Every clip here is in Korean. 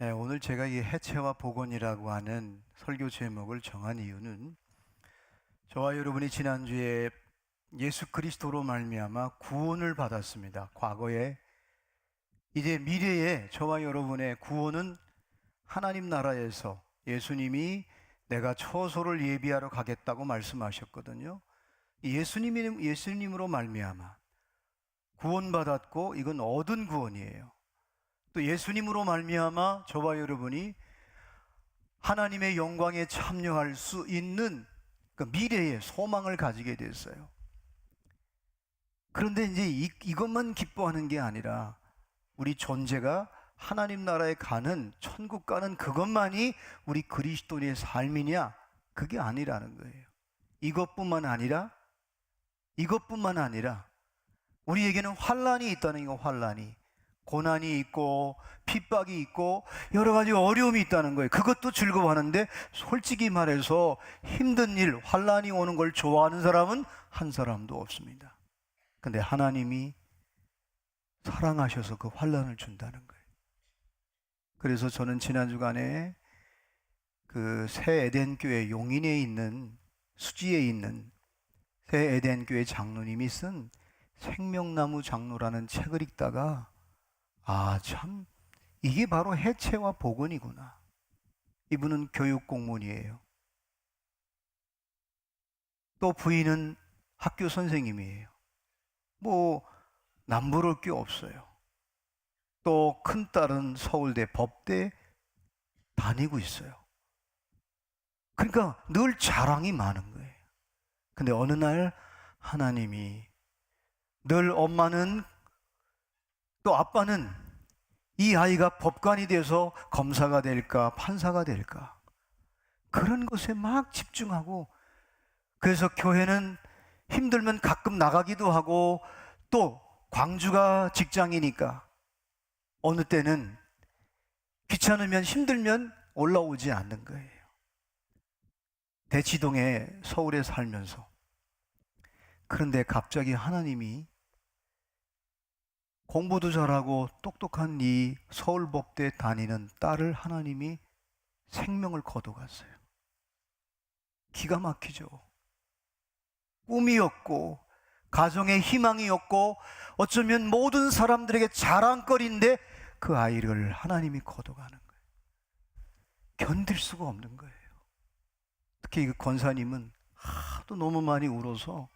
네, 오늘 제가 이 해체와 복원이라고 하는 설교 제목을 정한 이유는 저와 여러분이 지난주에 예수 그리스도로 말미암아 구원을 받았습니다. 과거에 이제 미래에 저와 여러분의 구원은 하나님 나라에서 예수님이 내가 처소를 예비하러 가겠다고 말씀하셨거든요. 예수님으로 말미암아 구원받았고 이건 얻은 구원이에요. 또 예수님으로 말미암아 저와 여러분이 하나님의 영광에 참여할 수 있는 그 미래의 소망을 가지게 됐어요. 그런데 이제 이것만 기뻐하는 게 아니라 우리 존재가 하나님 나라에 가는, 천국 가는 그것만이 우리 그리스도인의 삶이냐? 그게 아니라는 거예요. 이것뿐만 아니라 우리에게는 환난이 있다는 거. 환난이, 고난이 있고 핍박이 있고 여러 가지 어려움이 있다는 거예요. 그것도 즐거워하는데 솔직히 말해서 힘든 일, 환난이 오는 걸 좋아하는 사람은 한 사람도 없습니다. 근데 하나님이 사랑하셔서 그 환난을 준다는 거예요. 그래서 저는 지난 주간에 그 새 에덴 교회 용인에 있는, 수지에 있는 새 에덴 교회 장로님이 쓴 생명나무 장로라는 책을 읽다가 참 이게 바로 해체와 복원이구나. 이분은 교육 공무원이에요. 또 부인은 학교 선생님이에요. 뭐 남부러울 게 없어요. 또 큰딸은 서울대 법대 다니고 있어요. 그러니까 늘 자랑이 많은 거예요. 근데 어느 날 하나님이, 늘 엄마는 또 아빠는 이 아이가 법관이 돼서 검사가 될까 판사가 될까 그런 것에 막 집중하고, 그래서 교회는 힘들면 가끔 나가기도 하고, 또 광주가 직장이니까 어느 때는 귀찮으면 힘들면 올라오지 않는 거예요. 대치동에 서울에 살면서. 그런데 갑자기 하나님이 공부도 잘하고 똑똑한 이 서울법대 다니는 딸을 하나님이 생명을 거둬갔어요. 기가 막히죠. 꿈이었고 가정의 희망이었고 어쩌면 모든 사람들에게 자랑거리인데 그 아이를 하나님이 거둬가는 거예요. 견딜 수가 없는 거예요. 특히 그 권사님은 하도 너무 많이 울어서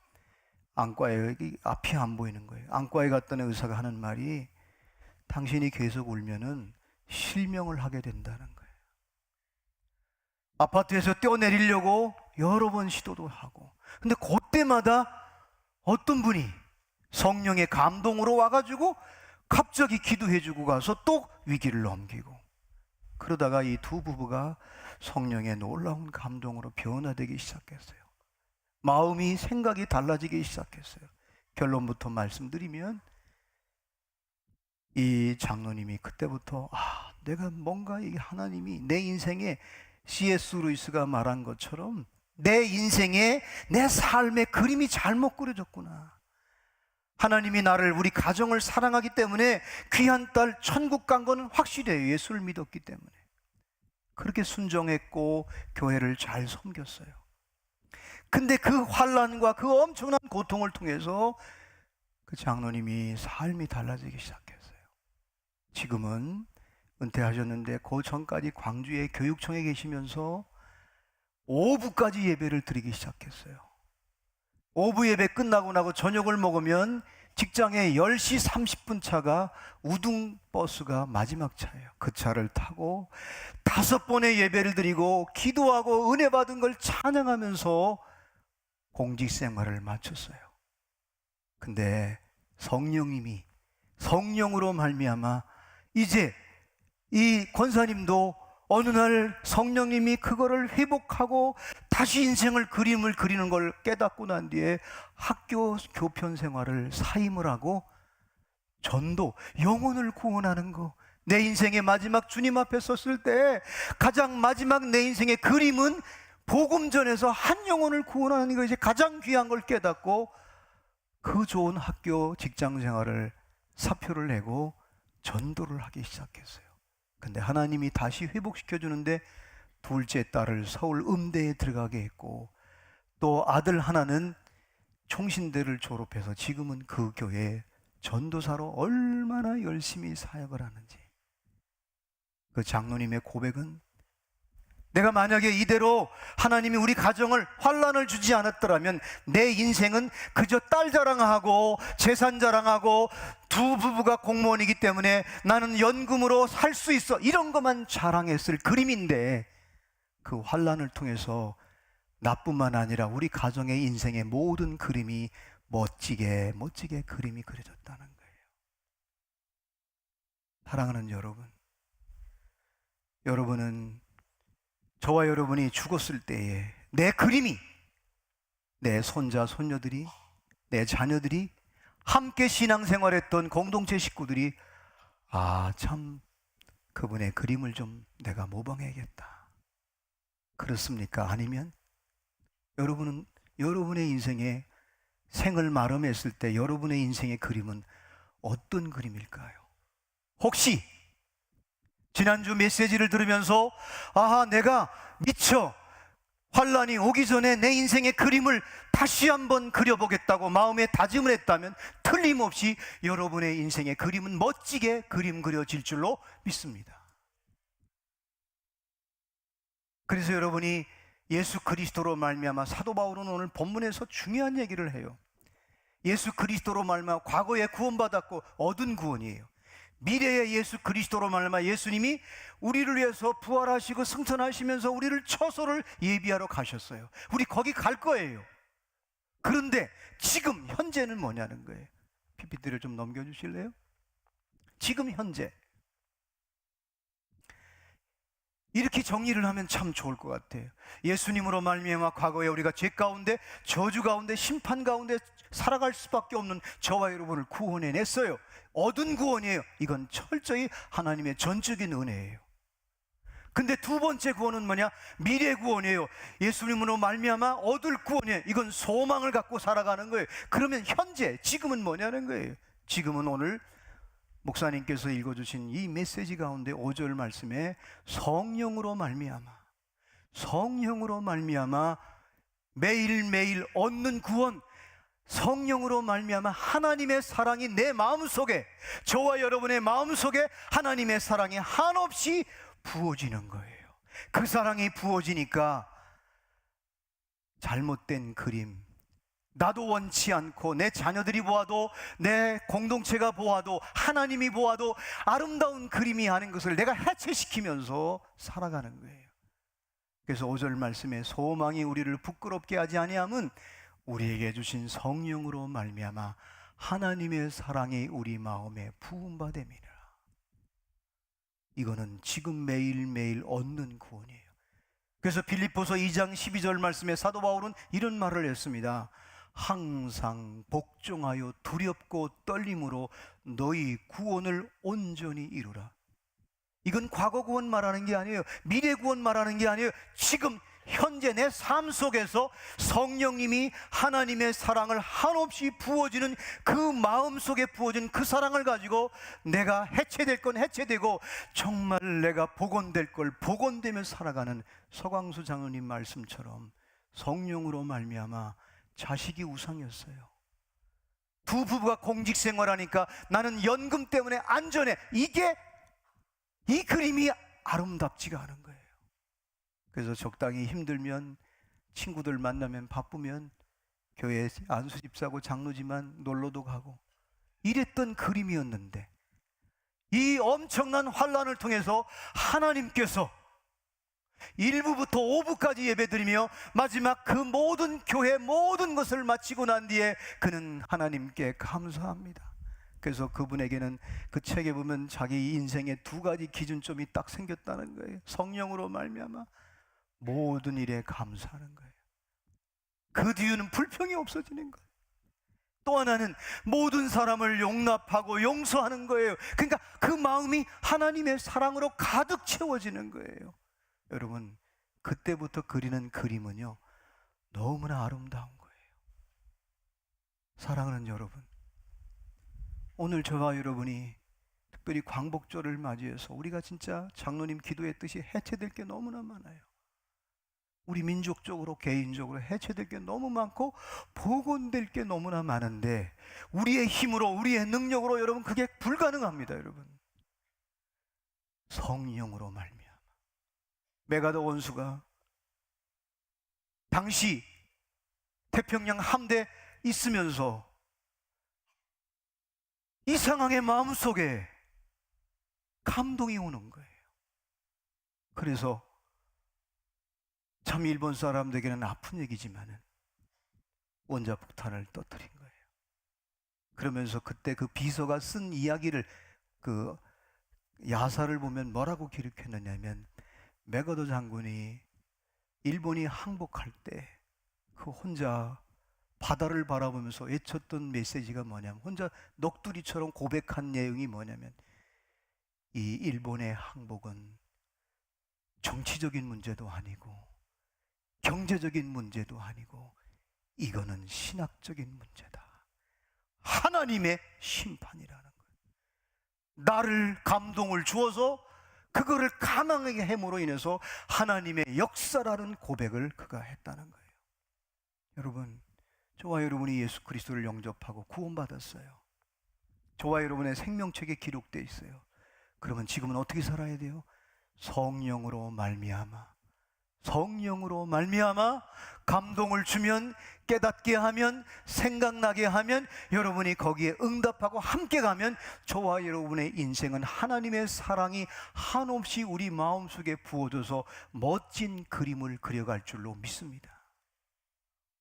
안과에 앞이 안 보이는 거예요. 안과에 갔더니 의사가 하는 말이 당신이 계속 울면은 실명을 하게 된다는 거예요. 아파트에서 뛰어내리려고 여러 번 시도도 하고, 근데 그때마다 어떤 분이 성령의 감동으로 와가지고 갑자기 기도해주고 가서 또 위기를 넘기고, 그러다가 이 두 부부가 성령의 놀라운 감동으로 변화되기 시작했어요. 마음이, 생각이 달라지기 시작했어요. 결론부터 말씀드리면 이 장로님이 그때부터 내가 뭔가 이 하나님이 내 인생에 C.S. 루이스가 말한 것처럼 내 인생에, 내 삶의 그림이 잘못 그려졌구나. 하나님이 나를, 우리 가정을 사랑하기 때문에 귀한 딸 천국 간 거는 확실해요. 예수를 믿었기 때문에. 그렇게 순종했고 교회를 잘 섬겼어요. 근데 그 환난과 그 엄청난 고통을 통해서 그 장로님이 삶이 달라지기 시작했어요. 지금은 은퇴하셨는데 그 전까지 광주의 교육청에 계시면서 오후까지 예배를 드리기 시작했어요. 오후 예배 끝나고 나고 저녁을 먹으면 직장에 10시 30분 차가 우등버스가 마지막 차예요. 그 차를 타고 5번의 예배를 드리고 기도하고 은혜 받은 걸 찬양하면서 공직 생활을 마쳤어요. 근데 성령님이, 성령으로 말미암아 이제 이 권사님도 어느 날 성령님이 그거를 회복하고 다시 인생을 그림을 그리는 걸 깨닫고 난 뒤에 학교 교편 생활을 사임을 하고 전도, 영혼을 구원하는 거, 내 인생의 마지막 주님 앞에 섰을 때 가장 마지막 내 인생의 그림은 복음 전에서 한 영혼을 구원하는 것이 가장 귀한 걸 깨닫고 그 좋은 학교 직장 생활을 사표를 내고 전도를 하기 시작했어요. 근데 하나님이 다시 회복시켜 주는데 둘째 딸을 서울 음대에 들어가게 했고, 또 아들 하나는 총신대를 졸업해서 지금은 그 교회에 전도사로 얼마나 열심히 사역을 하는지. 그 장로님의 고백은, 내가 만약에 이대로 하나님이 우리 가정을 환난을 주지 않았더라면 내 인생은 그저 딸 자랑하고 재산 자랑하고 두 부부가 공무원이기 때문에 나는 연금으로 살 수 있어, 이런 것만 자랑했을 그림인데, 그 환난을 통해서 나뿐만 아니라 우리 가정의 인생의 모든 그림이 멋지게 그림이 그려졌다는 거예요. 사랑하는 여러분, 여러분은, 저와 여러분이 죽었을 때에 내 그림이, 내 손자 손녀들이, 내 자녀들이, 함께 신앙생활했던 공동체 식구들이, 아, 참 그분의 그림을 좀 내가 모방해야겠다, 그렇습니까? 아니면 여러분은 여러분의 인생에 생을 마감했을 때 여러분의 인생의 그림은 어떤 그림일까요? 혹시 지난주 메시지를 들으면서, 아하, 내가 미처 환란이 오기 전에 내 인생의 그림을 다시 한번 그려보겠다고 마음에 다짐을 했다면 틀림없이 여러분의 인생의 그림은 멋지게 그림 그려질 줄로 믿습니다. 그래서 여러분이 예수 그리스도로 말미암아, 사도 바울은 오늘 본문에서 중요한 얘기를 해요. 예수 그리스도로 말미암아 과거에 구원받았고 얻은 구원이에요. 미래의 예수 그리스도로 말미암아 예수님이 우리를 위해서 부활하시고 승천하시면서 우리를 처소를 예비하러 가셨어요. 우리 거기 갈 거예요. 그런데 지금 현재는 뭐냐는 거예요. PPT를 좀 넘겨주실래요? 지금 현재, 이렇게 정리를 하면 참 좋을 것 같아요. 예수님으로 말미암아 과거에 우리가 죄 가운데, 저주 가운데, 심판 가운데 살아갈 수밖에 없는 저와 여러분을 구원해냈어요. 얻은 구원이에요. 이건 철저히 하나님의 전적인 은혜예요. 근데 두 번째 구원은 뭐냐? 미래 구원이에요. 예수님으로 말미암아 얻을 구원이에요. 이건 소망을 갖고 살아가는 거예요. 그러면 현재, 지금은 뭐냐는 거예요. 지금은 오늘 목사님께서 읽어주신 이 메시지 가운데 5절 말씀에 성령으로 말미암아 매일매일 얻는 구원, 성령으로 말미암아 하나님의 사랑이 내 마음속에, 저와 여러분의 마음속에 하나님의 사랑이 한없이 부어지는 거예요. 그 사랑이 부어지니까 잘못된 그림, 나도 원치 않고 내 자녀들이 보아도, 내 공동체가 보아도, 하나님이 보아도 아름다운 그림이 아닌 것을 내가 해체시키면서 살아가는 거예요. 그래서 5절 말씀에 소망이 우리를 부끄럽게 하지 아니함은 우리에게 주신 성령으로 말미암아 하나님의 사랑이 우리 마음에 부음바 됨이라. 이거는 지금 매일매일 얻는 구원이에요. 그래서 빌립보서 2장 12절 말씀에 사도 바울은 이런 말을 했습니다. 항상 복종하여 두렵고 떨림으로 너희 구원을 온전히 이루라. 이건 과거 구원 말하는 게 아니에요. 미래 구원 말하는 게 아니에요. 지금 현재 내 삶 속에서 성령님이 하나님의 사랑을 한없이 부어지는 그 마음 속에 부어진 그 사랑을 가지고 내가 해체될 건 해체되고 정말 내가 복원될 걸 복원되며 살아가는 서광수 장로님 말씀처럼 성령으로 말미암아 자식이 우상이었어요. 두 부부가 공직 생활하니까 나는 연금 때문에 안전해. 이 그림이 아름답지가 않은 거예요. 그래서 적당히 힘들면, 친구들 만나면 바쁘면 교회에 안수집 사고 장로지만 놀러도 가고 이랬던 그림이었는데, 이 엄청난 환란을 통해서 하나님께서 1부부터 5부까지 예배드리며 마지막 그 모든 교회 모든 것을 마치고 난 뒤에 그는 하나님께 감사합니다. 그래서 그분에게는 그 책에 보면 자기 인생의 두 가지 기준점이 딱 생겼다는 거예요. 성령으로 말미암아 모든 일에 감사하는 거예요. 그 뒤에는 불평이 없어지는 거예요. 또 하나는 모든 사람을 용납하고 용서하는 거예요. 그러니까 그 마음이 하나님의 사랑으로 가득 채워지는 거예요. 여러분, 그때부터 그리는 그림은요 너무나 아름다운 거예요. 사랑하는 여러분, 오늘 저와 여러분이 특별히 광복절을 맞이해서 우리가 진짜 장로님 기도했듯이 해체될 게 너무나 많아요. 우리 민족적으로 개인적으로 해체될 게 너무 많고 복원될 게 너무나 많은데 우리의 힘으로 우리의 능력으로 여러분 그게 불가능합니다. 여러분 성령으로 말미암아. 메가더 원수가 당시 태평양 함대 있으면서 이상하게 마음속에 감동이 오는 거예요. 그래서 참 일본 사람들에게는 아픈 얘기지만은 원자폭탄을 터뜨린 거예요. 그러면서 그때 그 비서가 쓴 이야기를 그 야사를 보면 뭐라고 기록했느냐면 메가더 장군이 일본이 항복할 때 그 혼자 바다를 바라보면서 외쳤던 메시지가 뭐냐면 혼자 넋두리처럼 고백한 내용이 뭐냐면 이 일본의 항복은 정치적인 문제도 아니고 경제적인 문제도 아니고 이거는 신학적인 문제다. 하나님의 심판이라는 거예요. 나를 감동을 주어서 그거를 가망하게 함으로 인해서 하나님의 역사라는 고백을 그가 했다는 거예요. 여러분, 저와 여러분이 예수 그리스도를 영접하고 구원받았어요. 저와 여러분의 생명책에 기록되어 있어요. 그러면 지금은 어떻게 살아야 돼요? 성령으로 말미암아, 성령으로 말미암아 감동을 주면, 깨닫게 하면, 생각나게 하면 여러분이 거기에 응답하고 함께 가면 저와 여러분의 인생은 하나님의 사랑이 한없이 우리 마음속에 부어져서 멋진 그림을 그려갈 줄로 믿습니다.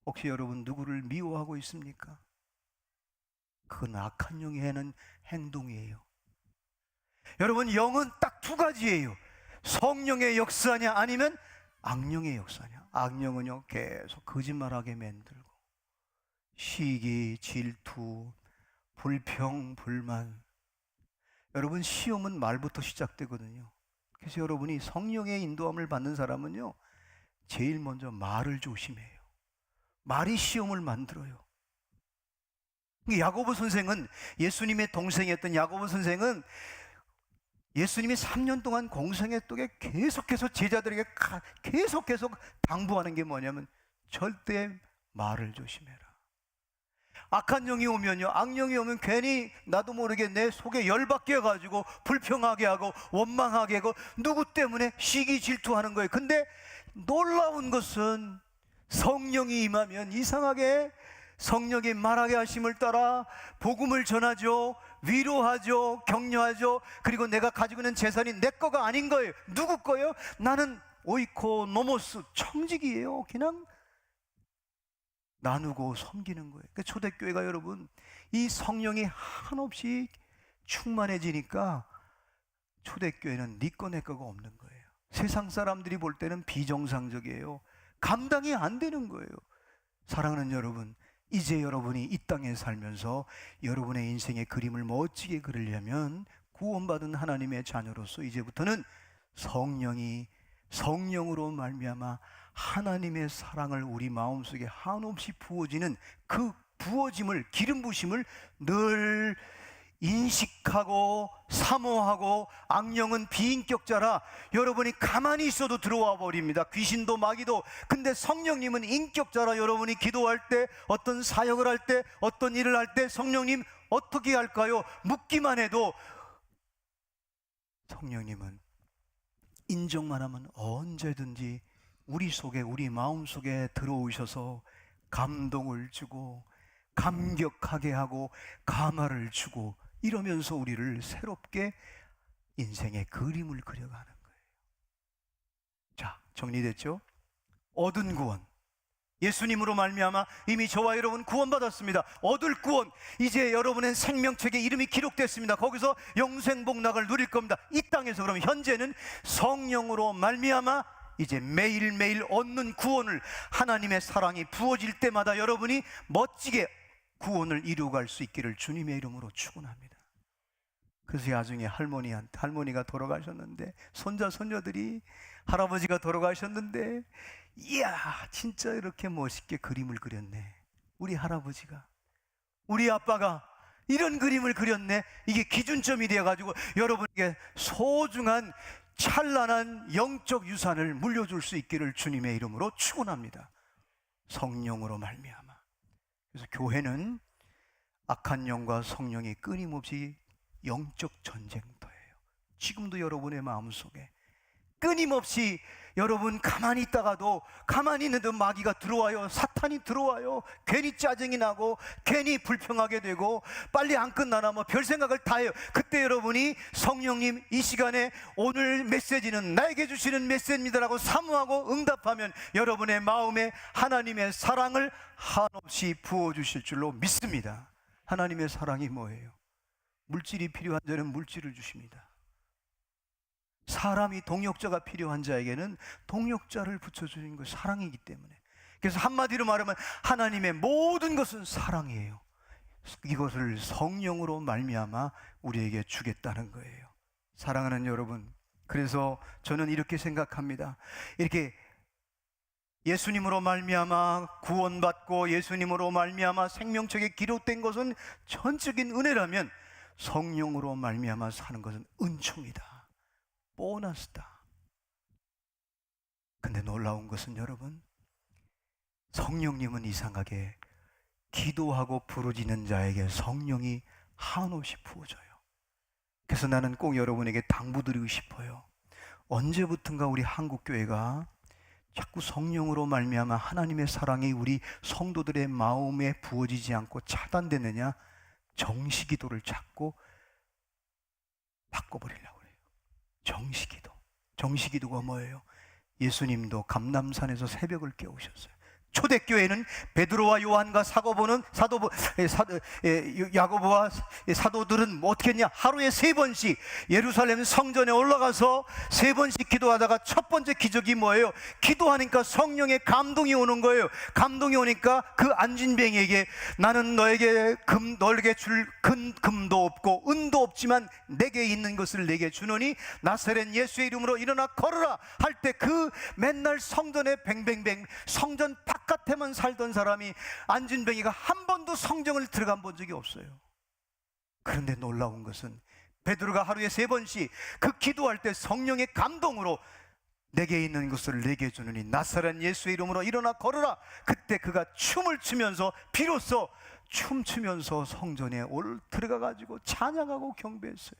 혹시 여러분 누구를 미워하고 있습니까? 그건 악한 영이 하는 행동이에요. 여러분 영은 딱 두 가지예요. 성령의 역사냐 아니면 악령의 역사냐. 악령은요 계속 거짓말하게 만들고 시기, 질투, 불평, 불만. 여러분 시험은 말부터 시작되거든요. 그래서 여러분이 성령의 인도함을 받는 사람은요 제일 먼저 말을 조심해요. 말이 시험을 만들어요. 야고보 선생은, 예수님의 동생이었던 야고보 선생은 예수님이 3년 동안 공생했던 게 계속해서 제자들에게 계속 당부하는 게 뭐냐면 절대 말을 조심해라. 악한 영이 오면요, 악령이 오면 괜히 나도 모르게 내 속에 열받게 해가지고 불평하게 하고 원망하게 하고 누구 때문에 시기 질투하는 거예요. 근데 놀라운 것은 성령이 임하면 이상하게 성령이 말하게 하심을 따라 복음을 전하죠, 위로하죠, 격려하죠. 그리고 내가 가지고 있는 재산이 내 거가 아닌 거예요. 누구 거예요? 나는 오이코 노모스, 청직이에요. 그냥 나누고 섬기는 거예요. 그러니까 초대교회가 여러분 이 성령이 한없이 충만해지니까 초대교회는 네 거 내 거가 없는 거예요. 세상 사람들이 볼 때는 비정상적이에요. 감당이 안 되는 거예요. 사랑하는 여러분, 이제 여러분이 이 땅에 살면서 여러분의 인생의 그림을 멋지게 그리려면 구원받은 하나님의 자녀로서 이제부터는 성령으로 말미암아 하나님의 사랑을 우리 마음속에 한없이 부어지는 그 부어짐을, 기름 부심을 늘 인식하고 사모하고. 악령은 비인격자라 여러분이 가만히 있어도 들어와 버립니다. 귀신도 마귀도. 근데 성령님은 인격자라 여러분이 기도할 때, 어떤 사역을 할 때, 어떤 일을 할 때 성령님 어떻게 할까요? 묻기만 해도 성령님은 인정만 하면 언제든지 우리 속에, 우리 마음 속에 들어오셔서 감동을 주고 감격하게 하고 감화를 주고 이러면서 우리를 새롭게 인생의 그림을 그려가는 거예요. 자, 정리됐죠? 얻은 구원, 예수님으로 말미암아 이미 저와 여러분 구원받았습니다. 얻을 구원, 이제 여러분의 생명책에 이름이 기록됐습니다. 거기서 영생복락을 누릴 겁니다. 이 땅에서. 그럼 현재는 성령으로 말미암아 이제 매일매일 얻는 구원을, 하나님의 사랑이 부어질 때마다 여러분이 멋지게 구원을 이루어갈 수 있기를 주님의 이름으로 축원합니다. 그래서 나중에 할머니가 돌아가셨는데, 손자 손녀들이 할아버지가 돌아가셨는데, 이야 진짜 이렇게 멋있게 그림을 그렸네. 우리 할아버지가, 우리 아빠가 이런 그림을 그렸네. 이게 기준점이 되어가지고 여러분에게 소중한 찬란한 영적 유산을 물려줄 수 있기를 주님의 이름으로 축원합니다. 성령으로 말미암아. 그래서 교회는 악한 영과 성령이 끊임없이 영적 전쟁터예요. 지금도 여러분의 마음속에 끊임없이 여러분 가만히 있다가도 가만히 있는데 마귀가 들어와요. 사탄이 들어와요. 괜히 짜증이 나고 괜히 불평하게 되고 빨리 안 끝나나 뭐 별 생각을 다 해요. 그때 여러분이 성령님 이 시간에 오늘 메시지는 나에게 주시는 메시지입니다라고 사모하고 응답하면 여러분의 마음에 하나님의 사랑을 한없이 부어주실 줄로 믿습니다. 하나님의 사랑이 뭐예요? 물질이 필요한 자는 물질을 주십니다. 사람이 동역자가 필요한 자에게는 동역자를 붙여주는 것이 사랑이기 때문에, 그래서 한마디로 말하면 하나님의 모든 것은 사랑이에요. 이것을 성령으로 말미암아 우리에게 주겠다는 거예요. 사랑하는 여러분, 그래서 저는 이렇게 생각합니다. 이렇게 예수님으로 말미암아 구원받고 예수님으로 말미암아 생명책에 기록된 것은 전적인 은혜라면 성령으로 말미암아 사는 것은 은총이다, 보너스다. 근데 놀라운 것은 여러분, 성령님은 이상하게 기도하고 부르짖는 자에게 성령이 한없이 부어져요. 그래서 나는 꼭 여러분에게 당부드리고 싶어요. 언제부턴가 우리 한국교회가 자꾸 성령으로 말미암아 하나님의 사랑이 우리 성도들의 마음에 부어지지 않고 차단되느냐? 정시기도를 찾고 바꿔버리려고 해요. 정시기도. 정시기도가 뭐예요? 예수님도 감람산에서 새벽을 깨우셨어요. 초대교회는 베드로와 요한과 야고보와 사도들은 어떻게 했냐? 하루에 3번씩 예루살렘 성전에 올라가서 3번씩 기도하다가 첫 번째 기적이 뭐예요? 기도하니까 성령의 감동이 오는 거예요. 감동이 오니까 그 안진뱅이에게 나는 너에게 줄 금도 없고 은도 없지만 내게 있는 것을 내게 주노니 나사렛 예수의 이름으로 일어나 걸어라 할 때 그 맨날 성전에 뱅뱅뱅 성전 바깥에만 살던 사람이 안진뱅이가 한 번도 성전을 들어간 본 적이 없어요. 그런데 놀라운 것은 베드로가 하루에 3번씩 그 기도할 때 성령의 감동으로 내게 있는 것을 내게 주느니 나사렛 예수의 이름으로 일어나 걸어라. 그때 그가 춤을 추면서 비로소 춤추면서 성전에 들어가가지고 찬양하고 경배했어요.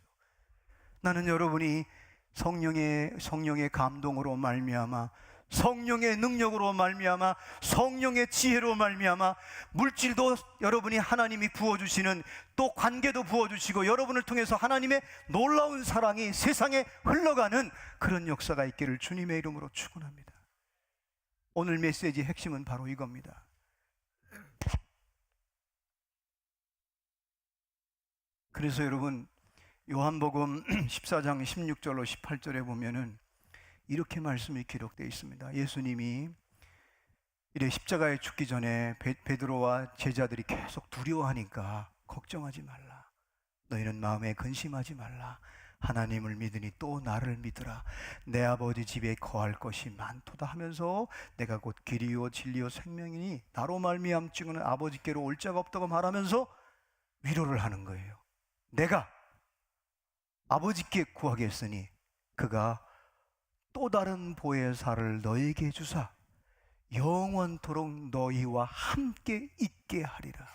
나는 여러분이 성령의 감동으로 말미암아, 성령의 능력으로 말미암아, 성령의 지혜로 말미암아 물질도 여러분이 하나님이 부어주시는, 또 관계도 부어주시고 여러분을 통해서 하나님의 놀라운 사랑이 세상에 흘러가는 그런 역사가 있기를 주님의 이름으로 축원합니다. 오늘 메시지의 핵심은 바로 이겁니다. 그래서 여러분, 요한복음 14장 16절로 18절에 보면은 이렇게 말씀이 기록되어 있습니다. 예수님이 이래 십자가에 죽기 전에 베드로와 제자들이 계속 두려워하니까 걱정하지 말라, 너희는 마음에 근심하지 말라, 하나님을 믿으니 또 나를 믿으라, 내 아버지 집에 거할 것이 많도다 하면서 내가 곧 길이요 진리요 생명이니 나로 말미암 증언은 아버지께로 올 자가 없다고 말하면서 위로를 하는 거예요. 내가 아버지께 구하겠으니 그가 또 다른 보혜사를 너에게 주사 영원토록 너희와 함께 있게 하리라.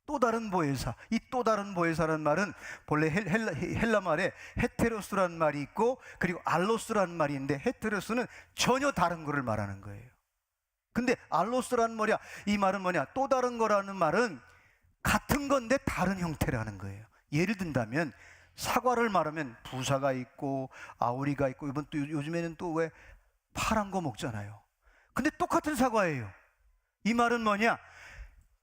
또 다른 보혜사, 이 또 다른 보혜사라는 말은 본래 헬라 말에 헤테로스라는 말이 있고 그리고 알로스라는 말이 있는데, 헤테로스는 전혀 다른 거를 말하는 거예요. 근데 알로스라는 말이야, 이 말은 뭐냐? 또 다른 거라는 말은 같은 건데 다른 형태라는 거예요. 예를 든다면 사과를 말하면 부사가 있고 아우리가 있고, 이번 또 요즘에는 또 왜 파란 거 먹잖아요. 근데 똑같은 사과예요. 이 말은 뭐냐?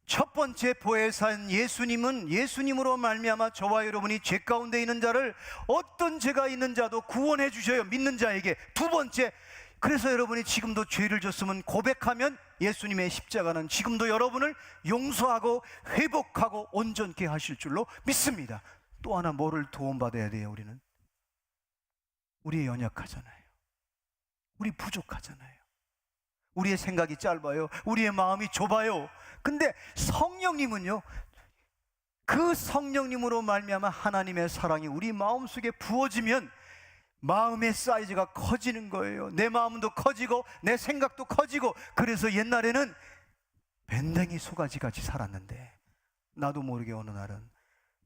첫 번째 보혜사인 예수님은 예수님으로 말미암아 저와 여러분이 죄 가운데 있는 자를, 어떤 죄가 있는 자도 구원해 주셔요, 믿는 자에게. 두 번째, 그래서 여러분이 지금도 죄를 졌으면 고백하면 예수님의 십자가는 지금도 여러분을 용서하고 회복하고 온전케 하실 줄로 믿습니다. 또 하나 뭐를 도움받아야 돼요? 우리 연약하잖아요. 우리 부족하잖아요. 우리의 생각이 짧아요. 우리의 마음이 좁아요. 근데 성령님은요, 그 성령님으로 말미암아 하나님의 사랑이 우리 마음속에 부어지면 마음의 사이즈가 커지는 거예요. 내 마음도 커지고 내 생각도 커지고. 그래서 옛날에는 밴댕이 소가지같이 살았는데 나도 모르게 어느 날은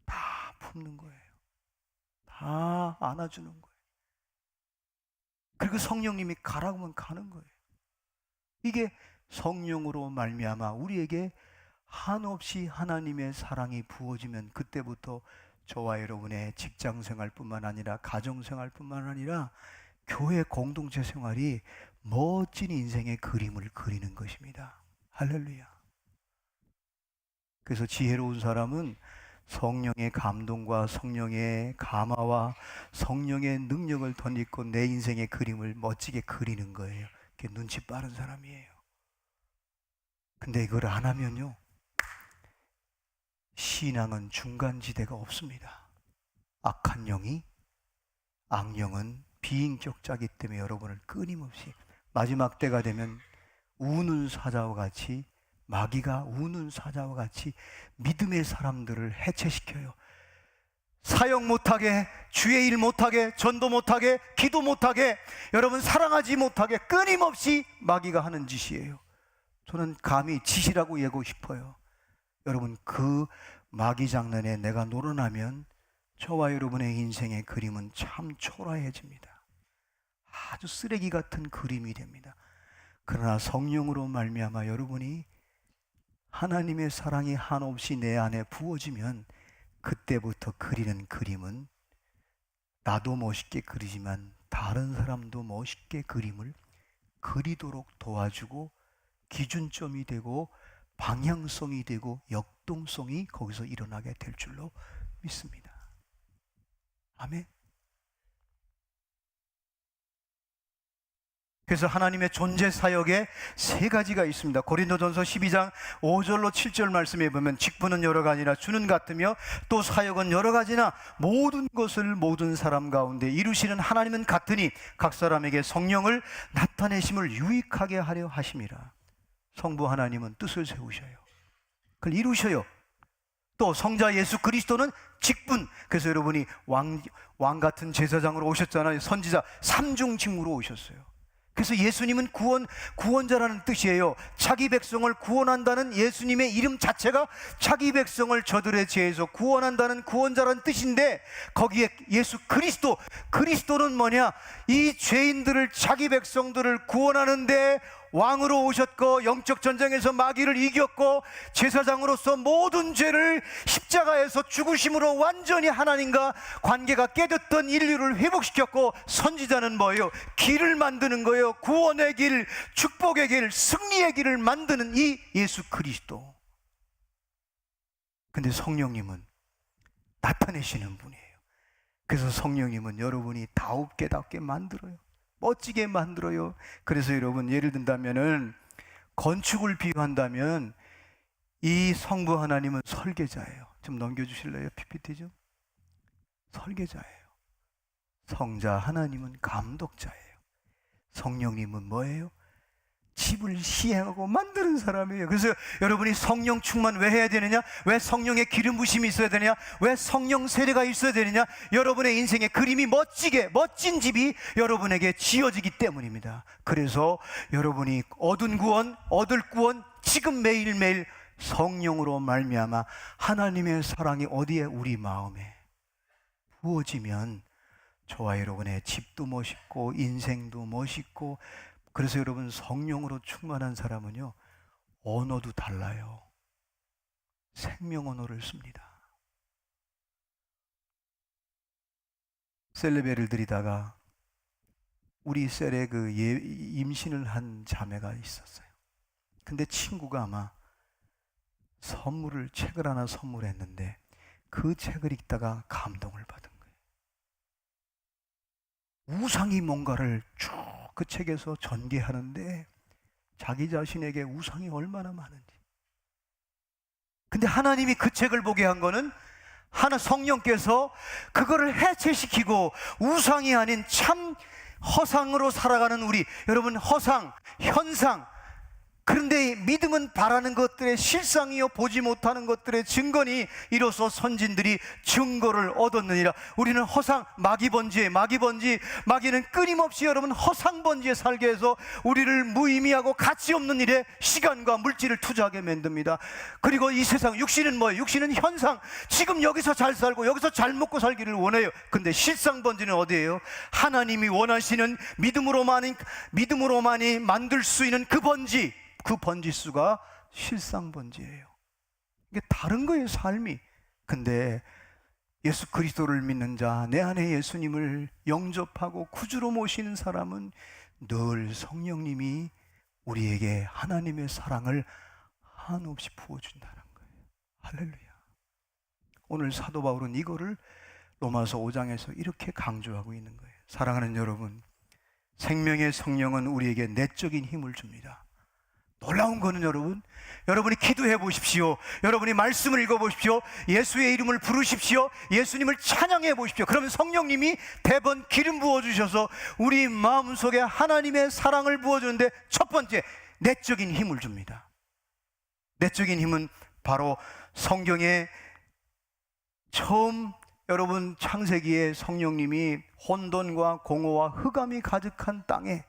다 품는 거예요. 다 안아주는 거예요. 그리고 성령님이 가라고 하면 가는 거예요. 이게 성령으로 말미암아 우리에게 한없이 하나님의 사랑이 부어지면 그때부터 저와 여러분의 직장생활뿐만 아니라 가정생활뿐만 아니라 교회 공동체 생활이 멋진 인생의 그림을 그리는 것입니다. 할렐루야. 그래서 지혜로운 사람은 성령의 감동과 성령의 감화와 성령의 능력을 덧입고 내 인생의 그림을 멋지게 그리는 거예요. 그게 눈치 빠른 사람이에요. 근데 이걸 안 하면요, 신앙은 중간지대가 없습니다. 악한 영이, 악령은 비인격자이기 때문에 여러분을 끊임없이 마지막 때가 되면 우는 사자와 같이, 마귀가 우는 사자와 같이 믿음의 사람들을 해체시켜요. 사역 못하게, 주의 일 못하게, 전도 못하게, 기도 못하게, 여러분 사랑하지 못하게 끊임없이 마귀가 하는 짓이에요. 저는 감히 짓이라고 얘기하고 싶어요. 여러분, 그 마귀 장난에 내가 놀아나면 저와 여러분의 인생의 그림은 참 초라해집니다. 아주 쓰레기 같은 그림이 됩니다. 그러나 성령으로 말미암아 여러분이 하나님의 사랑이 한없이 내 안에 부어지면 그때부터 그리는 그림은 나도 멋있게 그리지만 다른 사람도 멋있게 그림을 그리도록 도와주고 기준점이 되고 방향성이 되고 역동성이 거기서 일어나게 될 줄로 믿습니다. 아멘. 그래서 하나님의 존재 사역에 세 가지가 있습니다. 고린도전서 12장 5절로 7절 말씀에 보면 직분은 여러 가지나 주는 같으며 또 사역은 여러 가지나 모든 것을 모든 사람 가운데 이루시는 하나님은 같으니 각 사람에게 성령을 나타내심을 유익하게 하려 하심이라. 성부 하나님은 뜻을 세우셔요. 그걸 이루셔요. 또 성자 예수 그리스도는 직분. 그래서 여러분이 왕 같은 제사장으로 오셨잖아요. 선지자 삼중직무로 오셨어요. 그래서 예수님은 구원자라는 뜻이에요. 자기 백성을 구원한다는 예수님의 이름 자체가 자기 백성을 저들의 죄에서 구원한다는 구원자라는 뜻인데, 거기에 예수 그리스도는 뭐냐? 이 죄인들을, 자기 백성들을 구원하는데 왕으로 오셨고 영적 전쟁에서 마귀를 이겼고 제사장으로서 모든 죄를 십자가에서 죽으심으로 완전히 하나님과 관계가 깨졌던 인류를 회복시켰고, 선지자는 뭐예요? 길을 만드는 거예요. 구원의 길, 축복의 길, 승리의 길을 만드는 이 예수 그리스도. 근데 성령님은 나타내시는 분이에요. 그래서 성령님은 여러분이 다웁게 만들어요. 멋지게 만들어요. 그래서 여러분, 예를 든다면은 건축을 비유한다면 이 성부 하나님은 설계자예요. 좀 넘겨주실래요? PPT 좀. 설계자예요. 성자 하나님은 감독자예요. 성령님은 뭐예요? 집을 시행하고 만드는 사람이에요. 그래서 여러분이 성령 충만 왜 해야 되느냐? 왜 성령의 기름 부심이 있어야 되느냐? 왜 성령 세례가 있어야 되느냐? 여러분의 인생의 그림이 멋진 집이 여러분에게 지어지기 때문입니다. 그래서 여러분이 얻을 구원 지금 매일매일 성령으로 말미암아 하나님의 사랑이 어디에? 우리 마음에 부어지면 저와 여러분의 집도 멋있고 인생도 멋있고. 그래서 여러분, 성령으로 충만한 사람은요, 언어도 달라요. 생명 언어를 씁니다. 셀레베를 드리다가 우리 셀에 임신을 한 자매가 있었어요. 근데 친구가 아마 책을 하나 선물했는데 그 책을 읽다가 감동을 받은 거예요. 우상이 뭔가를 쭉 그 책에서 전개하는데 자기 자신에게 우상이 얼마나 많은지. 근데 하나님이 그 책을 보게 한 거는 성령께서 그거를 해체시키고 우상이 아닌 참 허상으로 살아가는 우리, 여러분, 현상, 그런데 믿음은 바라는 것들의 실상이요 보지 못하는 것들의 증거니 이로써 선진들이 증거를 얻었느니라. 우리는 허상, 마귀는 끊임없이 여러분 허상번지에 살게 해서 우리를 무의미하고 가치 없는 일에 시간과 물질을 투자하게 만듭니다. 그리고 이 세상 육신은 뭐예요? 육신은 현상. 지금 여기서 잘 살고 여기서 잘 먹고 살기를 원해요. 근데 실상번지는 어디예요? 하나님이 원하시는 믿음으로만이 만들 수 있는 그 번지, 그 번지수가 실상번지예요. 이게 다른 거예요, 삶이. 근데 예수 그리스도를 믿는 자, 내 안에 예수님을 영접하고 구주로 모시는 사람은 늘 성령님이 우리에게 하나님의 사랑을 한없이 부어준다는 거예요. 할렐루야. 오늘 사도 바울은 이거를 로마서 5장에서 이렇게 강조하고 있는 거예요. 사랑하는 여러분, 생명의 성령은 우리에게 내적인 힘을 줍니다. 놀라운 거는 여러분이 기도해 보십시오. 여러분이 말씀을 읽어 보십시오. 예수의 이름을 부르십시오. 예수님을 찬양해 보십시오. 그러면 성령님이 대번 기름 부어 주셔서 우리 마음속에 하나님의 사랑을 부어 주는데, 첫 번째 내적인 힘을 줍니다. 내적인 힘은 바로 성경에 처음 여러분 창세기에 성령님이 혼돈과 공허와 흑암이 가득한 땅에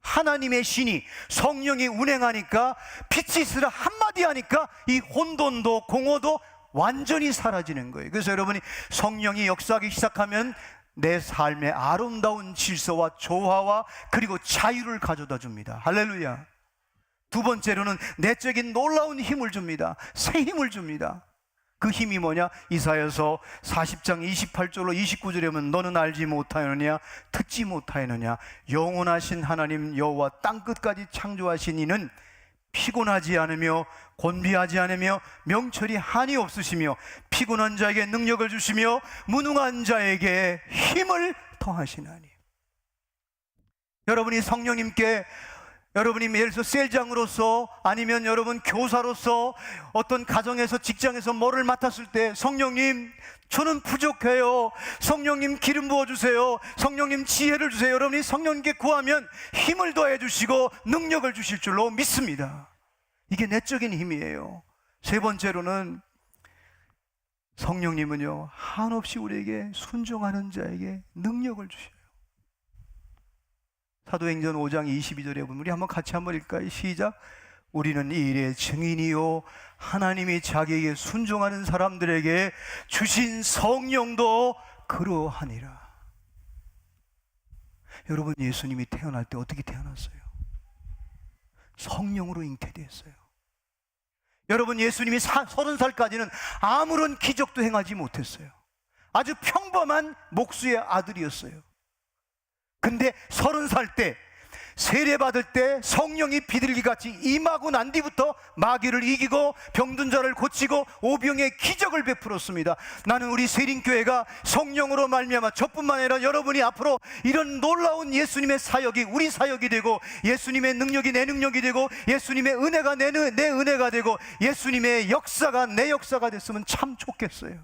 하나님의 신이, 성령이 운행하니까, 빛이 있으라 한마디 하니까 이 혼돈도 공허도 완전히 사라지는 거예요. 그래서 여러분이 성령이 역사하기 시작하면 내 삶의 아름다운 질서와 조화와 그리고 자유를 가져다 줍니다. 할렐루야. 두 번째로는 내적인 놀라운 힘을 줍니다. 새 힘을 줍니다. 그 힘이 뭐냐? 이사야서 40장 28절로 29절에 보면 너는 알지 못하였느냐, 듣지 못하였느냐, 영원하신 하나님 여호와 땅끝까지 창조하신 이는 피곤하지 않으며 곤비하지 않으며 명철이 한이 없으시며 피곤한 자에게 능력을 주시며 무능한 자에게 힘을 더하시나니. 여러분이 성령님께, 여러분이 예를 들어서 셀장으로서 아니면 여러분 교사로서 어떤 가정에서 직장에서 뭐를 맡았을 때 성령님 저는 부족해요, 성령님 기름 부어주세요, 성령님 지혜를 주세요, 여러분이 성령님께 구하면 힘을 더해 주시고 능력을 주실 줄로 믿습니다. 이게 내적인 힘이에요. 세 번째로는 성령님은요 한없이 우리에게 순종하는 자에게 능력을 주셔요. 사도행전 5장 22절에 보면 우리 한번 같이 한번 읽을까요? 시작. 우리는 이 일의 증인이요 하나님이 자기에게 순종하는 사람들에게 주신 성령도 그러하니라. 여러분, 예수님이 태어날 때 어떻게 태어났어요? 성령으로 잉태됐어요. 여러분, 예수님이 30살까지는 아무런 기적도 행하지 못했어요. 아주 평범한 목수의 아들이었어요. 근데 30살 때 세례받을 때 성령이 비둘기같이 임하고 난 뒤부터 마귀를 이기고 병든 자를 고치고 오병의 기적을 베풀었습니다. 나는 우리 세린교회가 성령으로 말미암아 저뿐만 아니라 여러분이 앞으로 이런 놀라운 예수님의 사역이 우리 사역이 되고, 예수님의 능력이 내 능력이 되고, 예수님의 은혜가 내 은혜가 되고, 예수님의 역사가 내 역사가 됐으면 참 좋겠어요.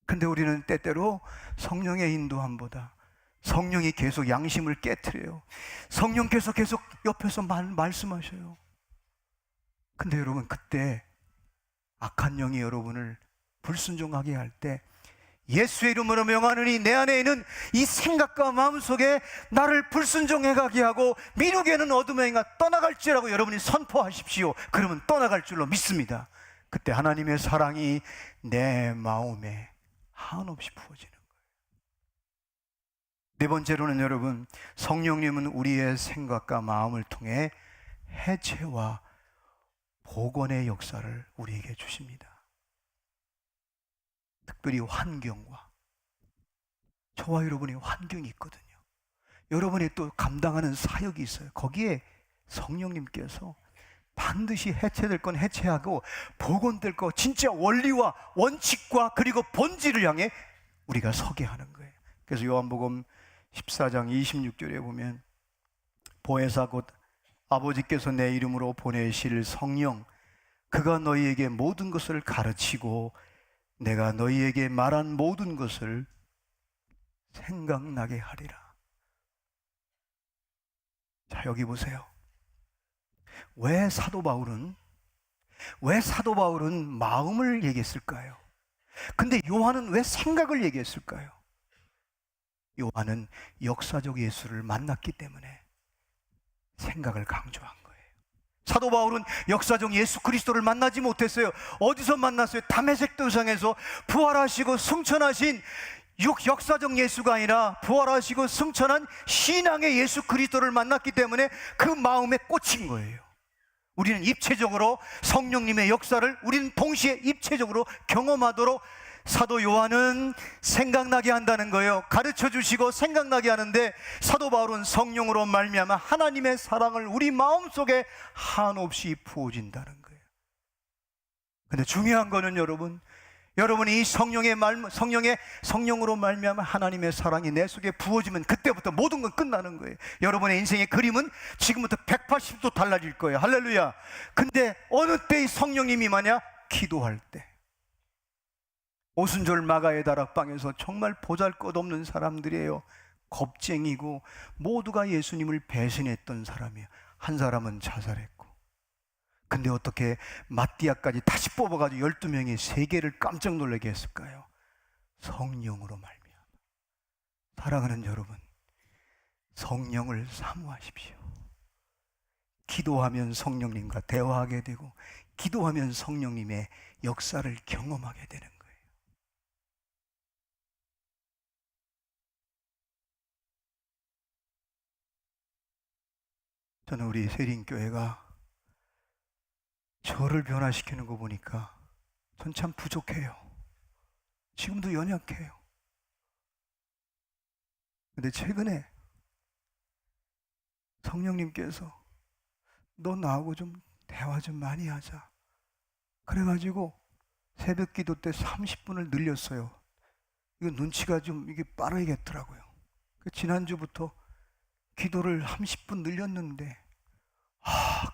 근데 우리는 때때로 성령의 인도함보다 성령이 계속 양심을 깨트려요. 성령께서 계속 옆에서 말씀하셔요. 근데 여러분, 그때 악한 영이 여러분을 불순종하게 할 때 예수의 이름으로 명하느니 내 안에 있는 이 생각과 마음속에 나를 불순종해 가게 하고 미루게는 어둠의 행하 떠나갈지라고 여러분이 선포하십시오. 그러면 떠나갈 줄로 믿습니다. 그때 하나님의 사랑이 내 마음에 한없이 부어지는 거예요. 네 번째로는 여러분, 성령님은 우리의 생각과 마음을 통해 해체와 복원의 역사를 우리에게 주십니다. 특별히 환경과, 저와 여러분의 환경이 있거든요. 여러분이 또 감당하는 사역이 있어요. 거기에 성령님께서 반드시 해체될 건 해체하고 복원될 거, 진짜 원리와 원칙과 그리고 본질을 향해 우리가 서게 하는 거예요. 그래서 요한복음 14장 26절에 보면 보혜사 곧 아버지께서 내 이름으로 보내실 성령, 그가 너희에게 모든 것을 가르치고 내가 너희에게 말한 모든 것을 생각나게 하리라. 자, 여기 보세요. 왜 사도 바울은 마음을 얘기했을까요? 근데 요한은 왜 생각을 얘기했을까요? 요한은 역사적 예수를 만났기 때문에 생각을 강조한 거예요. 사도 바울은 역사적 예수 그리스도를 만나지 못했어요. 어디서 만났어요? 다메섹 도상에서 부활하시고 승천하신 역사적 예수가 아니라 부활하시고 승천한 신앙의 예수 그리스도를 만났기 때문에 그 마음에 꽂힌 거예요. 우리는 입체적으로 성령님의 역사를 우리는 동시에 입체적으로 경험하도록 사도 요한은 생각나게 한다는 거예요. 가르쳐 주시고 생각나게 하는데, 사도 바울은 성령으로 말미암아 하나님의 사랑을 우리 마음속에 한없이 부어진다는 거예요. 근데 중요한 거는 여러분이 이 성령으로 말미암아 하나님의 사랑이 내 속에 부어지면 그때부터 모든 건 끝나는 거예요. 여러분의 인생의 그림은 지금부터 180도 달라질 거예요. 할렐루야. 근데 어느 때 이 성령님이 임하냐? 기도할 때. 오순절 마가의 다락방에서 정말 보잘것없는 사람들이에요. 겁쟁이고 모두가 예수님을 배신했던 사람이에요. 한 사람은 자살했고, 근데 어떻게 마띠아까지 다시 뽑아가지고 12명이 세계를 깜짝 놀라게 했을까요? 성령으로 말미암아. 사랑하는 여러분, 성령을 사모하십시오. 기도하면 성령님과 대화하게 되고, 기도하면 성령님의 역사를 경험하게 되는 거예요. 저는 우리 세린교회가 저를 변화시키는 거 보니까 전 참 부족해요. 지금도 연약해요. 근데 최근에 성령님께서 너 나하고 좀 대화 좀 많이 하자, 그래가지고 새벽 기도 때 30분을 늘렸어요. 이거 눈치가 좀 이게 빠르겠더라고요. 지난주부터 기도를 30분 늘렸는데,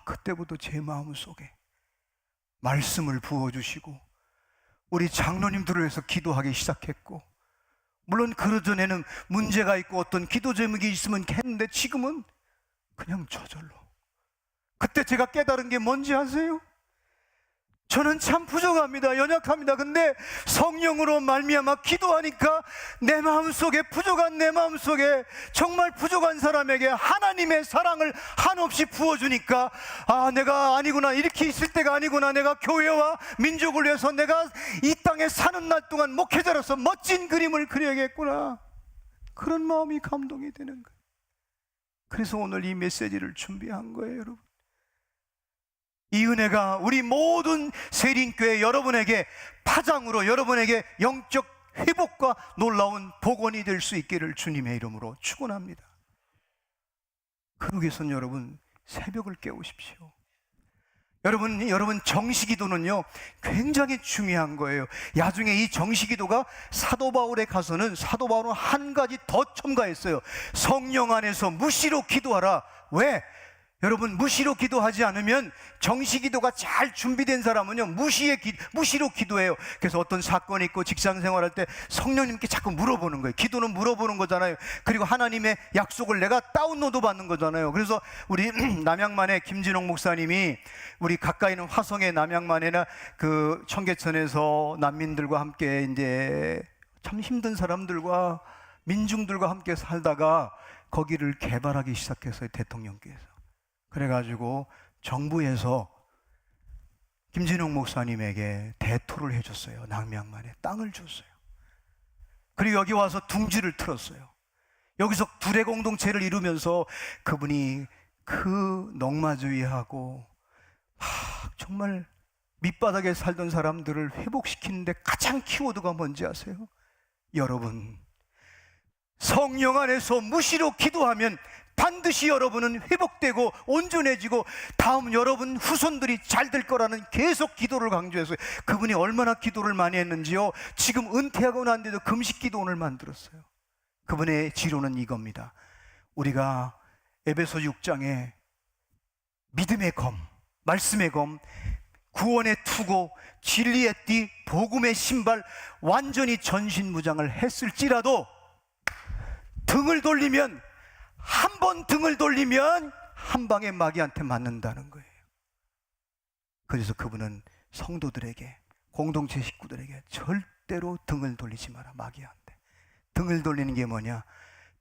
그때부터 제 마음 속에 말씀을 부어주시고 우리 장로님들을 위해서 기도하기 시작했고, 물론 그 전에는 문제가 있고 어떤 기도 제목이 있으면 했는데 지금은 그냥 저절로. 그때 제가 깨달은 게 뭔지 아세요? 저는 참 부족합니다. 연약합니다. 근데 성령으로 말미암아 기도하니까 내 마음속에, 부족한 내 마음속에, 정말 부족한 사람에게 하나님의 사랑을 한없이 부어주니까, 내가 아니구나, 이렇게 있을 때가 아니구나, 내가 교회와 민족을 위해서 내가 이 땅에 사는 날 동안 목회자로서 멋진 그림을 그려야겠구나, 그런 마음이 감동이 되는 거예요. 그래서 오늘 이 메시지를 준비한 거예요. 여러분, 이 은혜가 우리 모든 세린교회 여러분에게 파장으로, 여러분에게 영적 회복과 놀라운 복원이 될 수 있기를 주님의 이름으로 축원합니다. 그러기 위해서는 여러분 새벽을 깨우십시오. 여러분 정시기도는요 굉장히 중요한 거예요. 나중에 이 정시기도가 사도 바울에 가서는 사도 바울은 한 가지 더 첨가했어요. 성령 안에서 무시로 기도하라. 왜? 여러분, 무시로 기도하지 않으면, 정시기도가 잘 준비된 사람은요 무시로 기도해요. 그래서 어떤 사건이 있고 직장 생활할 때 성령님께 자꾸 물어보는 거예요. 기도는 물어보는 거잖아요. 그리고 하나님의 약속을 내가 다운로드 받는 거잖아요. 그래서 우리 남양만의 김진홍 목사님이, 우리 가까이 있는 화성의 남양만에나 그 청계천에서 난민들과 함께 이제 참 힘든 사람들과 민중들과 함께 살다가 거기를 개발하기 시작했어요, 대통령께서. 그래가지고 정부에서 김진웅 목사님에게 대토를 해줬어요. 남양만에 땅을 줬어요. 그리고 여기 와서 둥지를 틀었어요. 여기서 둘의 공동체를 이루면서 그분이 그 넉마주의하고 정말 밑바닥에 살던 사람들을 회복시키는데 가장 키워드가 뭔지 아세요? 여러분, 성령 안에서 무시로 기도하면 반드시 여러분은 회복되고 온전해지고 다음 여러분 후손들이 잘 될 거라는 계속 기도를 강조했어요. 그분이 얼마나 기도를 많이 했는지요, 지금 은퇴하고 난데도 금식 기도원을 만들었어요. 그분의 지로는 이겁니다. 우리가 에베소 6장에 믿음의 검, 말씀의 검, 구원의 투고, 진리의 띠, 복음의 신발, 완전히 전신무장을 했을지라도 등을 돌리면, 한 번 등을 돌리면 한 방에 마귀한테 맞는다는 거예요. 그래서 그분은 성도들에게, 공동체 식구들에게 절대로 등을 돌리지 마라. 마귀한테. 등을 돌리는 게 뭐냐?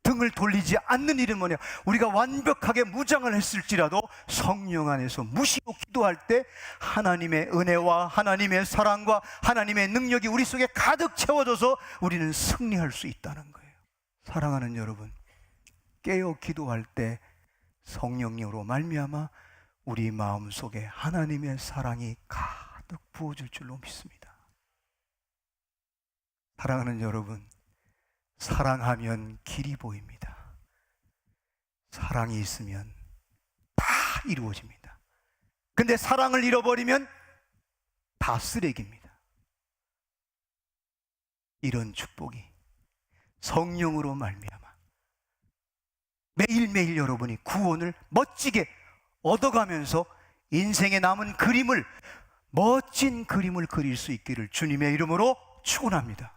등을 돌리지 않는 일은 뭐냐? 우리가 완벽하게 무장을 했을지라도 성령 안에서 무시로 기도할 때 하나님의 은혜와 하나님의 사랑과 하나님의 능력이 우리 속에 가득 채워져서 우리는 승리할 수 있다는 거예요. 사랑하는 여러분, 깨어 기도할 때 성령님으로 말미암아 우리 마음속에 하나님의 사랑이 가득 부어질 줄로 믿습니다. 사랑하는 여러분, 사랑하면 길이 보입니다. 사랑이 있으면 다 이루어집니다. 근데 사랑을 잃어버리면 다 쓰레기입니다. 이런 축복이 성령으로 말미암아 매일매일 여러분이 구원을 멋지게 얻어가면서 인생에 남은 그림을, 멋진 그림을 그릴 수 있기를 주님의 이름으로 축원합니다.